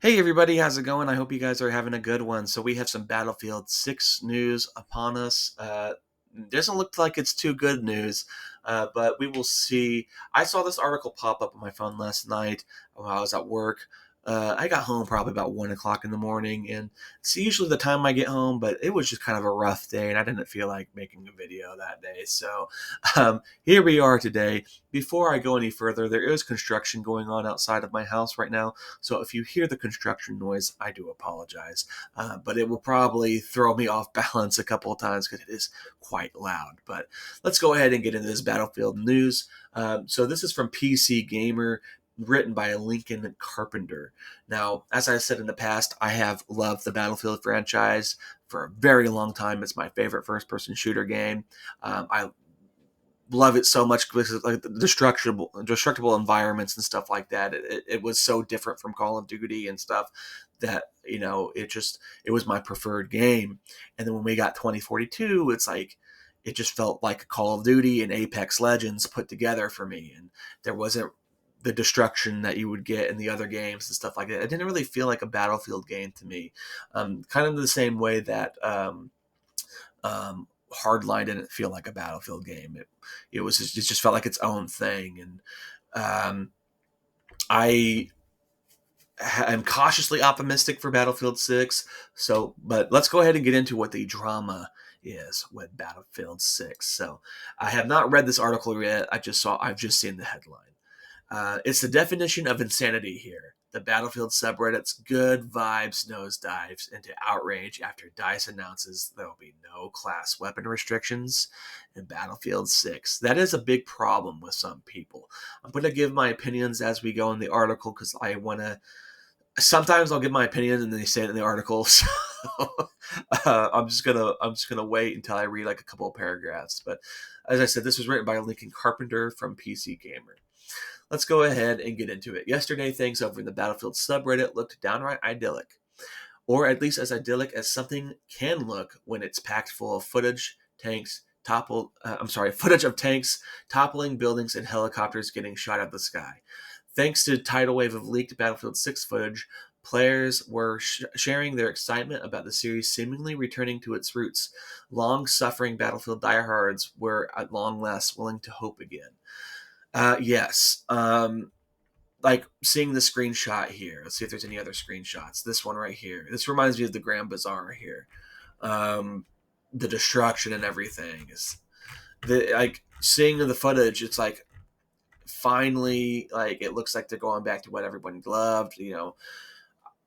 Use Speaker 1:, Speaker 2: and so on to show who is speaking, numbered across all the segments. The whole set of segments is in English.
Speaker 1: Hey everybody, how's it going? I hope you guys are having a good one. So we have some Battlefield 6 news upon us. Doesn't look like it's too good news, but we will see. I saw this article pop up on my phone last night while I was at work. I got home probably about 1 o'clock in the morning, and it's usually the time I get home, but it was just kind of a rough day, and I didn't feel like making a video that day. So here we are today. Before I go any further, there is construction going on outside of my house right now. So if you hear the construction noise, I do apologize. But it will probably throw me off balance a couple of times because it is quite loud. But let's go ahead and get into this Battlefield news. So this is from PC Gamer, written by Lincoln Carpenter. Now, as I said in the past, I have loved the Battlefield franchise for a very long time. It's my favorite first-person shooter game. I love it so much because like the destructible environments and stuff like that. It was so different from Call of Duty and stuff that it was my preferred game. And then when we got 2042, it's like it just felt like Call of Duty and Apex Legends put together for me, and there wasn't the destruction that you would get in the other games and stuff like that. It didn't really feel like a Battlefield game to me. Kind of the same way that um, Hardline didn't feel like a Battlefield game. It just felt like its own thing, and I am cautiously optimistic for Battlefield 6. So, but let's go ahead and get into what the drama is with Battlefield 6. So, I have not read this article yet. I've just seen the headline. It's the definition of insanity here. The Battlefield subreddit's good vibes nosedives into outrage after DICE announces there will be no class weapon restrictions in Battlefield 6. That is a big problem with some people. I'm going to give my opinions as we go in the article because I want to. Sometimes I'll give my opinion and then they say it in the article. So I'm just gonna wait until I read like a couple of paragraphs. But as I said, this was written by Lincoln Carpenter from PC Gamer. Let's go ahead and get into it. Yesterday, things over in the Battlefield subreddit looked downright idyllic, or at least as idyllic as something can look when it's packed full of footage of tanks toppling buildings and helicopters getting shot out of the sky. Thanks to a tidal wave of leaked Battlefield 6 footage, players were sharing their excitement about the series seemingly returning to its roots. Long-suffering Battlefield diehards were at long last willing to hope again. Yes. Like seeing the screenshot here. Let's see if there's any other screenshots. This one right here. This reminds me of the Grand Bazaar here. Um, the destruction and everything is like seeing the footage. It's like finally, like it looks like they're going back to what everybody loved.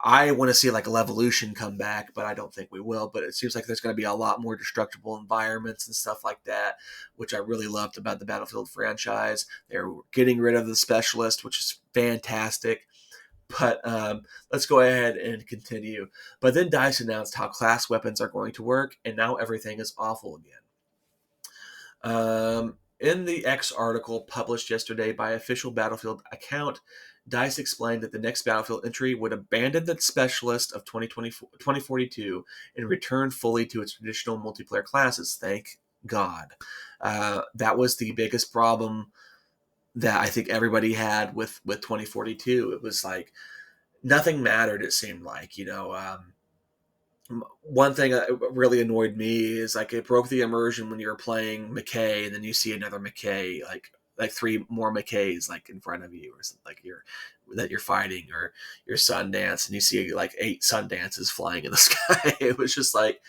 Speaker 1: I want to see like a Levolution come back, but I don't think we will. But it seems like there's going to be a lot more destructible environments and stuff like that, which I really loved about the Battlefield franchise. They're getting rid of the specialist, which is fantastic. But let's go ahead and continue. But then DICE announced how class weapons are going to work, and now everything is awful again. In the X article published yesterday by official Battlefield account, DICE explained that the next Battlefield entry would abandon the specialist of 2042 and return fully to its traditional multiplayer classes. Thank God. That was the biggest problem that I think everybody had with 2042. It was like nothing mattered, it seemed like. One thing that really annoyed me is like it broke the immersion when you're playing McKay and then you see another McKay like three more McKays like in front of you or something like you're fighting or your Sundance and you see like 8 Sundances flying in the sky. It was just like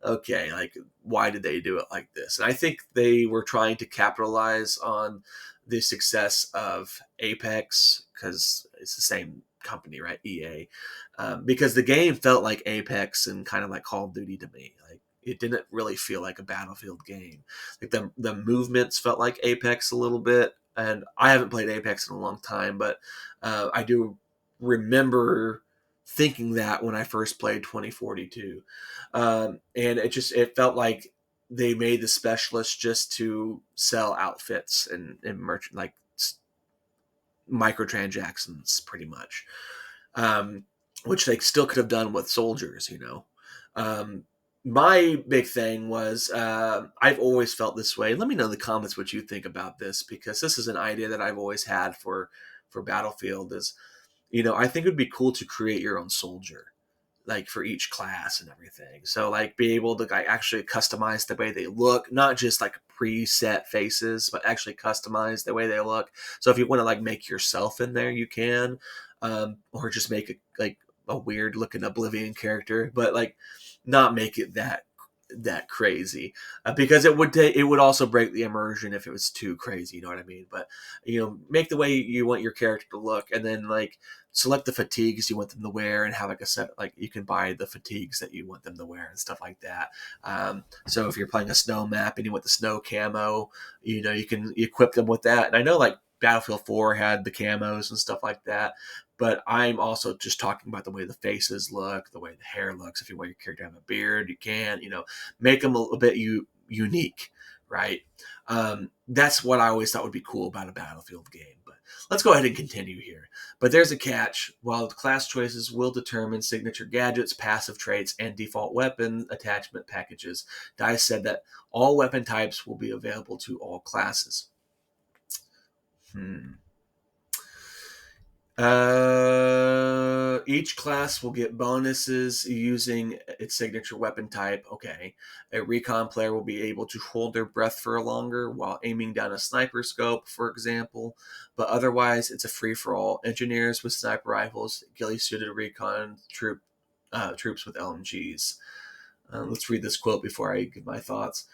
Speaker 1: okay, like why did they do it like this? And I think they were trying to capitalize on the success of Apex because it's the same company, right? EA, because the game felt like Apex and kind of like Call of Duty to me. Like it didn't really feel like a Battlefield game. Like the movements felt like Apex a little bit, and I haven't played Apex in a long time, but I do remember thinking that when I first played 2042, and it felt like they made the specialists just to sell outfits and merch like microtransactions pretty much, um, which they still could have done with soldiers. Um, my big thing was I've always felt this way. Let me know in the comments what you think about this because this is an idea that I've always had for Battlefield is I think it would be cool to create your own soldier, like for each class and everything. So like be able to like actually customize the way they look, not just like preset faces, but actually customize the way they look. So if you want to like make yourself in there, you can, or just make it like a weird looking Oblivion character, but like not make it that crazy, because it would also break the immersion if it was too crazy. You know what I mean? But make the way you want your character to look, and then like select the fatigues you want them to wear, and have like a set, like you can buy the fatigues that you want them to wear and stuff like that. So if you're playing a snow map and you want the snow camo, you can equip them with that. And I know like Battlefield 4 had the camos and stuff like that, but I'm also just talking about the way the faces look, the way the hair looks. If you want your character to have a beard, you can, make them a little bit unique, right? That's what I always thought would be cool about a Battlefield game. But let's go ahead and continue here. But there's a catch. While the class choices will determine signature gadgets, passive traits, and default weapon attachment packages, DICE said that all weapon types will be available to all classes. Each class will get bonuses using its signature weapon type. Okay. A recon player will be able to hold their breath for longer while aiming down a sniper scope, for example. But otherwise, it's a free-for-all. Engineers with sniper rifles, ghillie-suited recon troops with LMGs. Let's read this quote before I give my thoughts.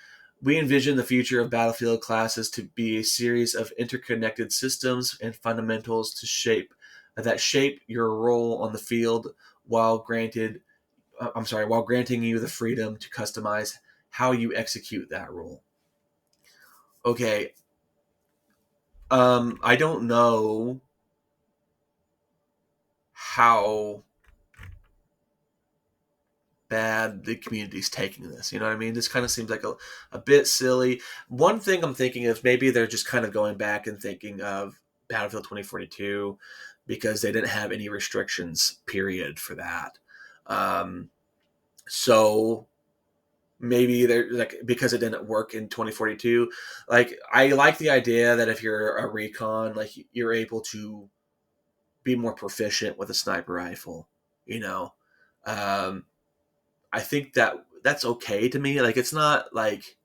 Speaker 1: We envision the future of Battlefield classes to be a series of interconnected systems and fundamentals that shape your role on the field, while granting you the freedom to customize how you execute that role. Okay. I don't know how bad the community's taking this. You know what I mean? This kind of seems like a bit silly. One thing I'm thinking is maybe they're just kind of going back and thinking of Battlefield 2042 because they didn't have any restrictions, period, for that. So maybe they're like, because it didn't work in 2042. Like, I like the idea that if you're a recon, like you're able to be more proficient with a sniper rifle, you know. I think that's okay to me. Like, it's not like,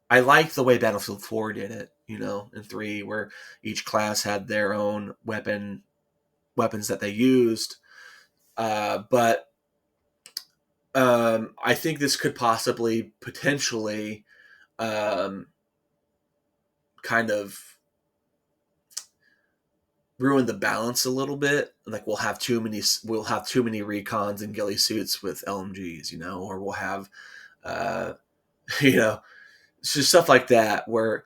Speaker 1: I like the way Battlefield 4 did it, in 3, where each class had their own weapons that they used. But I think this could potentially kind of ruin the balance a little bit. Like, we'll have too many recons and ghillie suits with LMGs, or we'll have just stuff like that. Where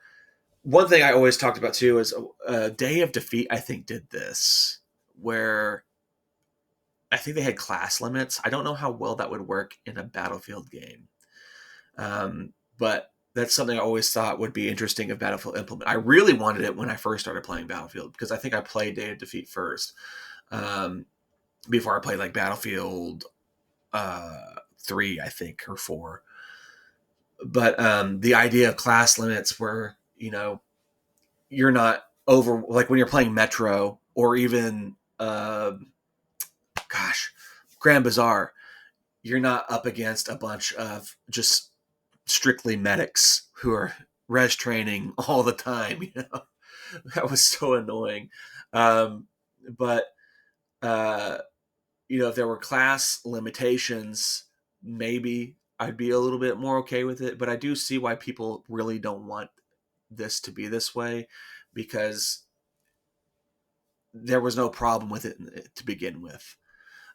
Speaker 1: one thing I always talked about too is Day of Defeat, I think, did this, where I think they had class limits. I don't know how well that would work in a Battlefield game. But that's something I always thought would be interesting if Battlefield implement. I really wanted it when I first started playing Battlefield, because I think I played Day of Defeat first, before I played like Battlefield 3, I think, or 4. But the idea of class limits where, you're not over, like when you're playing Metro or even, Grand Bazaar, you're not up against a bunch of just strictly medics who are res training all the time. That was so annoying. But if there were class limitations, maybe I'd be a little bit more okay with it. But I do see why people really don't want this to be this way, because there was no problem with it to begin with.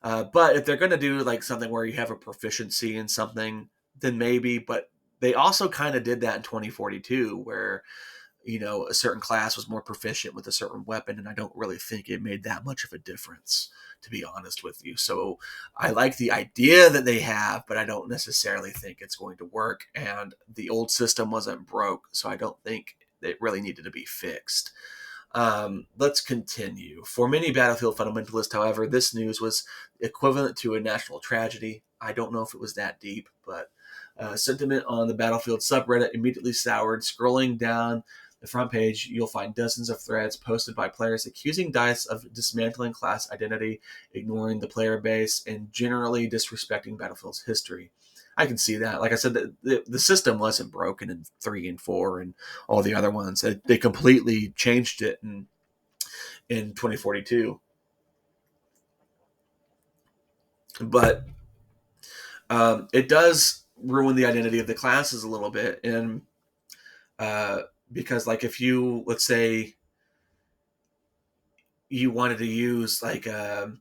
Speaker 1: But if they're going to do like something where you have a proficiency in something, then maybe. But they also kind of did that in 2042, where a certain class was more proficient with a certain weapon, and I don't really think it made that much of a difference, to be honest with you. So I like the idea that they have, but I don't necessarily think it's going to work. And the old system wasn't broke, so I don't think it really needed to be fixed. Let's continue. For many Battlefield fundamentalists, however, this news was equivalent to a national tragedy. I don't know if it was that deep, but sentiment on the Battlefield subreddit immediately soured. Scrolling down the front page, you'll find dozens of threads posted by players accusing DICE of dismantling class identity, ignoring the player base, and generally disrespecting Battlefield's history. I can see that. Like I said, the system wasn't broken in 3 and 4 and all the other ones. They completely changed it in 2042. But it does ruin the identity of the classes a little bit. And because, like, if you, let's say, you wanted to use like the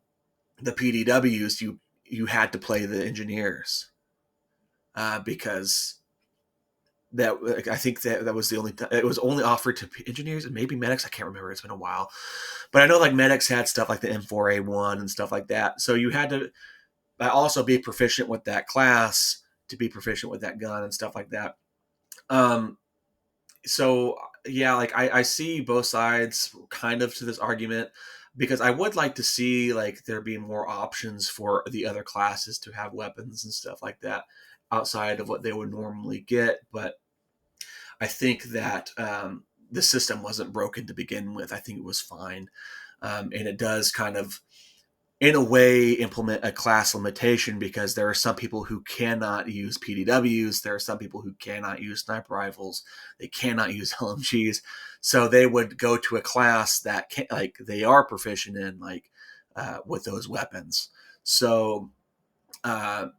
Speaker 1: PDWs, you had to play the engineers because that, like, I think that was the only it was only offered to engineers and maybe medics. I can't remember. It's been a while, but I know like medics had stuff like the M4A1 and stuff like that. So you had to also be proficient with that class to be proficient with that gun and stuff like that. Um, so yeah, like I see both sides kind of to this argument because I would like to see like there be more options for the other classes to have weapons and stuff like that outside of what they would normally get. But I think that the system wasn't broken to begin with. I think it was fine, and it does kind of in a way implement a class limitation because there are some people who cannot use PDWs. There are some people who cannot use sniper rifles. They cannot use LMGs. So they would go to a class that can, like, they are proficient in, like, with those weapons. So I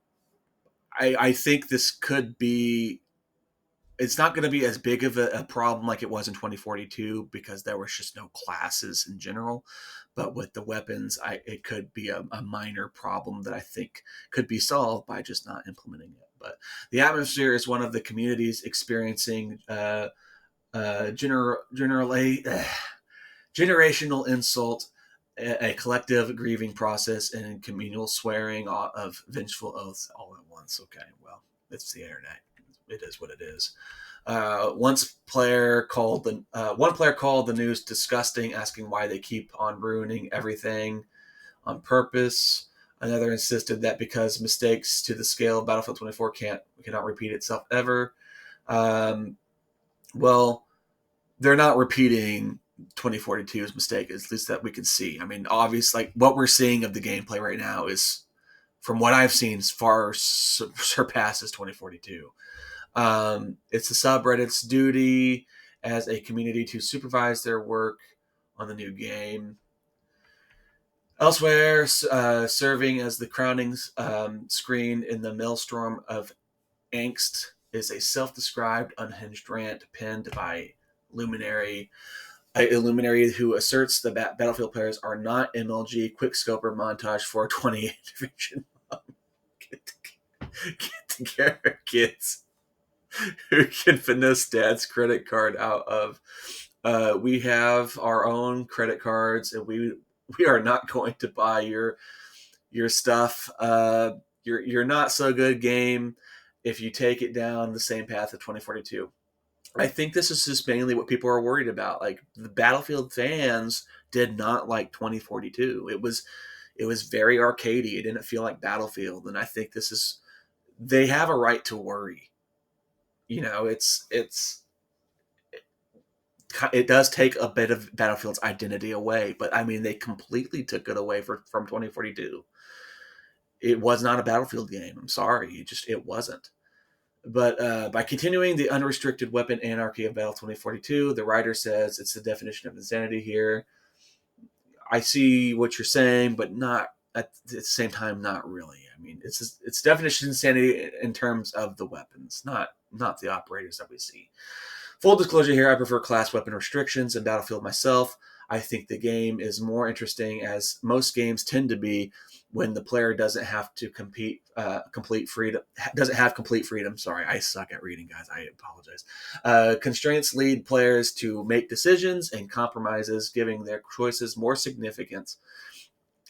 Speaker 1: think this could be, it's not going to be as big of a problem like it was in 2042 because there was just no classes in general. But with the weapons, it could be a minor problem that I think could be solved by just not implementing it. But the atmosphere is one of the communities experiencing generational insult, a collective grieving process, and communal swearing of vengeful oaths all at once. Okay, well, it's the internet. It is what it is. One player called the news disgusting, asking why they keep on ruining everything on purpose. Another insisted that because mistakes to the scale of Battlefield 24 cannot repeat itself ever. Well, they're not repeating 2042's mistake, at least that we can see. I mean, obviously, like what we're seeing of the gameplay right now is, from what I've seen, far surpasses 2042. It's the subreddit's duty as a community to supervise their work on the new game. Elsewhere, serving as the crowning screen in the maelstrom of angst is a self-described unhinged rant penned by a luminary who asserts the Battlefield players are not MLG quickscoper montage 428 division. Get together, kids. Who can finesse dad's credit card out of. We have our own credit cards, and we are not going to buy your stuff. You're not so good game if you take it down the same path of 2042. I think this is just mainly what people are worried about. Like, the Battlefield fans did not like 2042. It was very arcadey. It didn't feel like Battlefield, and I think they have a right to worry. You know, it does take a bit of Battlefield's identity away, but I mean, they completely took it away from 2042. It was not a Battlefield game. I'm sorry, it wasn't. But by continuing the unrestricted weapon anarchy of Battle 2042, the writer says it's the definition of insanity here. I see what you're saying, but not at the same time, not really. I mean, it's definition of insanity in terms of the weapons, not the operators that we see. Full disclosure here, I prefer class weapon restrictions in Battlefield myself. I think the game is more interesting, as most games tend to be, when the player doesn't have to complete freedom. Doesn't have complete freedom. Sorry, I suck at reading, guys. I apologize. Constraints lead players to make decisions and compromises, giving their choices more significance.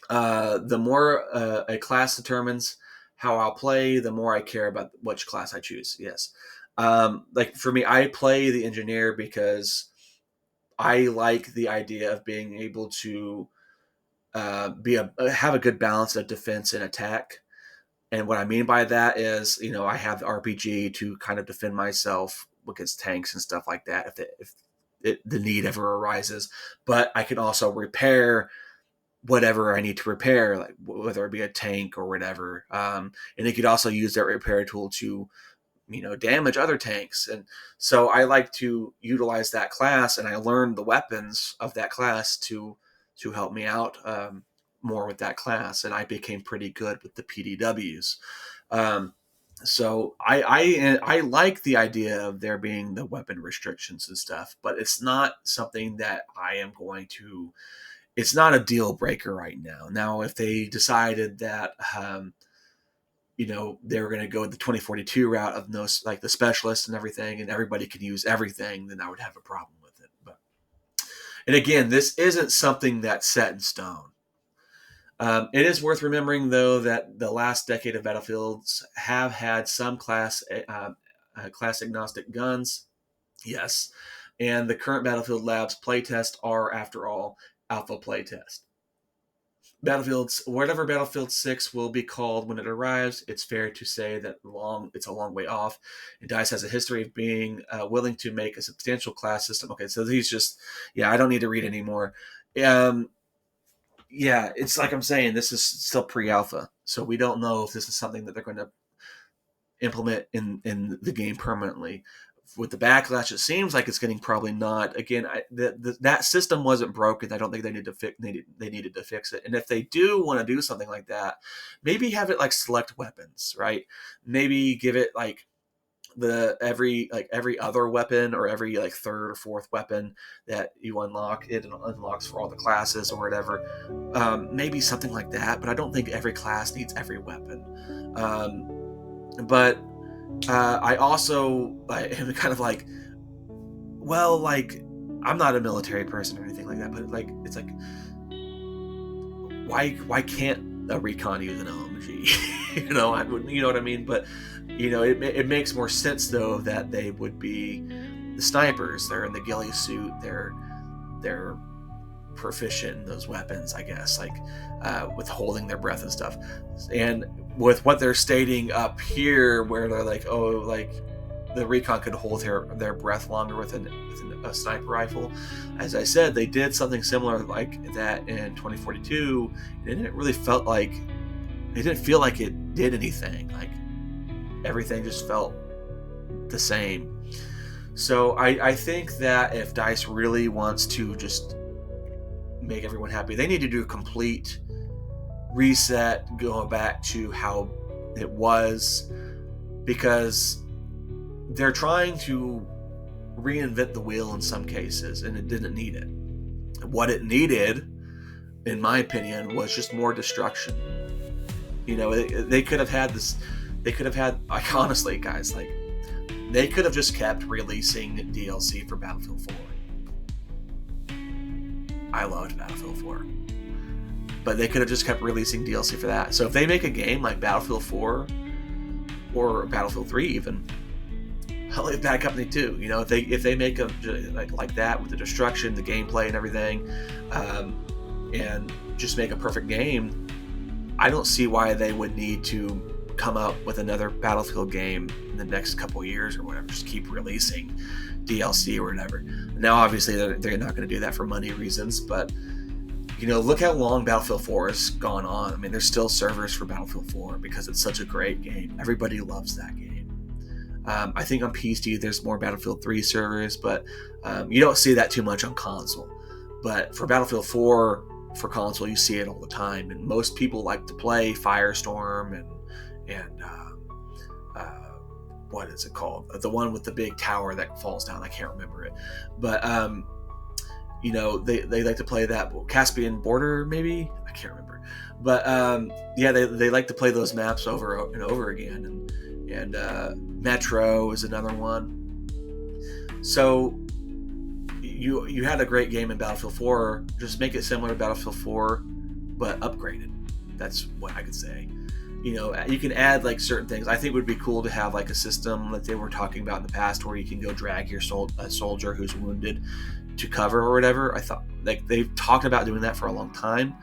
Speaker 1: The more a class determines how I'll play, the more I care about which class I choose. Yes. Like for me, I play the engineer because I like the idea of being able to have a good balance of defense and attack. And what I mean by that is, I have the RPG to kind of defend myself against tanks and stuff like that. the need ever arises. But I can also repair whatever I need to repair, like whether it be a tank or whatever. And it could also use that repair tool to, damage other tanks. And so I like to utilize that class, and I learned the weapons of that class to help me out more with that class, and I became pretty good with the PDWs. Um, so I like the idea of there being the weapon restrictions and stuff, but it's not something that I am going to. It's not a deal breaker right now. Now, if they decided that they were going to go the 2042 route of no, like the specialists and everything, and everybody can use everything, then I would have a problem with it. But and again, this isn't something that's set in stone. It is worth remembering, though, that the last decade of Battlefields have had some class agnostic guns, yes, and the current Battlefield Labs playtest are, after all, alpha playtest. Whatever Battlefield 6 will be called when it arrives, it's fair to say that it's a long way off. And DICE has a history of being willing to make a substantial class system. Okay, so he's just, I don't need to read anymore. It's like I'm saying, this is still pre-alpha, so we don't know if this is something that they're going to implement in the game permanently. With the backlash, it seems like it's getting probably not. Again, that system wasn't broken. I don't think they needed to fix it. And if they do want to do something like that, maybe have it like select weapons, right? Maybe give it like every other weapon, or every like third or fourth weapon that you unlock, it unlocks for all the classes or whatever. Maybe something like that. But I don't think every class needs every weapon. But I also am kind of like, well, like, I'm not a military person or anything like that, but like, it's like, why can't a recon use an LMG? You know what I mean? But it makes more sense though that they would be the snipers. They're in the ghillie suit. They're proficient in those weapons, I guess, like with holding their breath and stuff. And with what they're stating up here, where they're like, oh, like the recon could hold their breath longer with a sniper rifle. As I said, they did something similar like that in 2042, and it didn't feel like it did anything. Like everything just felt the same. So I think that if DICE really wants to just make everyone happy, they need to do a complete reset, going back to how it was, because they're trying to reinvent the wheel in some cases, and it didn't need it. What it needed, in my opinion, was just more destruction. They could have had this. They could have had, like, honestly, guys, like, they could have just kept releasing DLC for Battlefield 4. I loved Battlefield 4. But they could have just kept releasing DLC for that. So if they make a game like Battlefield 4 or Battlefield 3 even, hell, if Bad Company 2, if they make a like that with the destruction, the gameplay and everything, and just make a perfect game, I don't see why they would need to come up with another Battlefield game in the next couple years or whatever. Just keep releasing DLC or whatever. Now, obviously, they're not going to do that for money reasons, but look how long Battlefield 4 has gone on. I mean, there's still servers for Battlefield 4 because it's such a great game. Everybody loves that game. I think on PC there's more Battlefield 3 servers, but you don't see that too much on console. But for Battlefield 4 for console, you see it all the time, and most people like to play Firestorm and what is it called? The one with the big tower that falls down. I can't remember it, but they like to play that Caspian Border, maybe, I can't remember, but they like to play those maps over and over again, and Metro is another one. So you had a great game in Battlefield 4. Just make it similar to Battlefield 4, but upgraded. That's what I could say. You can add like certain things. I think it would be cool to have like a system that they were talking about in the past, where you can go drag your a soldier who's wounded to cover or whatever. I thought, like, they've talked about doing that for a long time.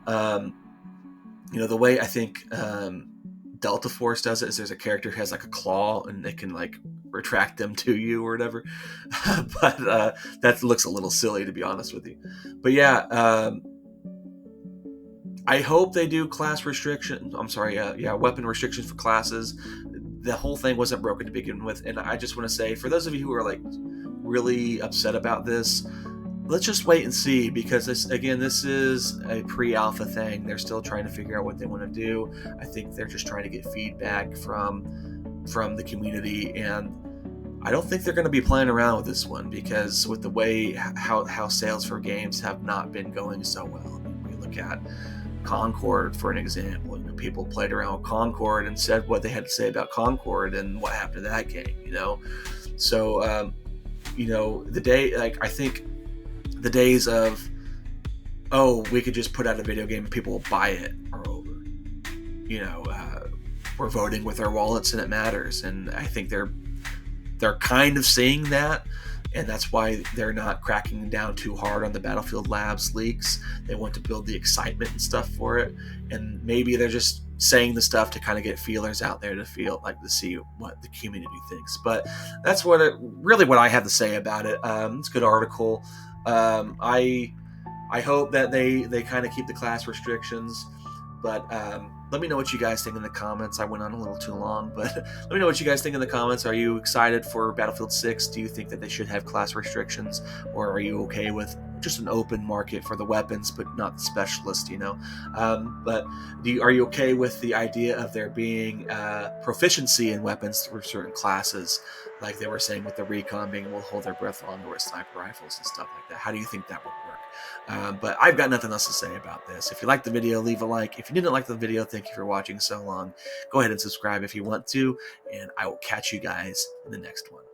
Speaker 1: The way I think Delta Force does it is there's a character who has like a claw, and they can like retract them to you or whatever. But that looks a little silly, to be honest with you. But yeah, I hope they do class restrictions. I'm sorry, weapon restrictions for classes. The whole thing wasn't broken to begin with, and I just want to say, for those of you who are like really upset about this, let's just wait and see, because this is a pre-alpha thing. They're still trying to figure out what they want to do. I think they're just trying to get feedback from the community, and I don't think they're going to be playing around with this one, because with the way how sales for games have not been going so well. I mean, we look at Concord for an example. People played around with Concord and said what they had to say about Concord and what happened to that game. So I think the days of, oh, we could just put out a video game and people will buy it, are over. We're voting with our wallets and it matters, and I think they're kind of seeing that. And that's why they're not cracking down too hard on the Battlefield Labs leaks. They want to build the excitement and stuff for it. And maybe they're just saying the stuff to kind of get feelers out there to see what the community thinks. But that's what I have to say about it. It's a good article. I hope that they kind of keep the class restrictions. But let me know what you guys think in the comments. I went on a little too long, but let me know what you guys think in the comments. Are you excited for Battlefield 6? Do you think that they should have class restrictions? Or are you okay with just an open market for the weapons, but not the specialist, But are you okay with the idea of there being proficiency in weapons for certain classes? Like they were saying with the recon being able to hold their breath longer with sniper rifles and stuff like that. How do you think that would work? But I've got nothing else to say about this. If you liked the video, leave a like. If you didn't like the video, thank you for watching so long. Go ahead and subscribe if you want to, and I will catch you guys in the next one.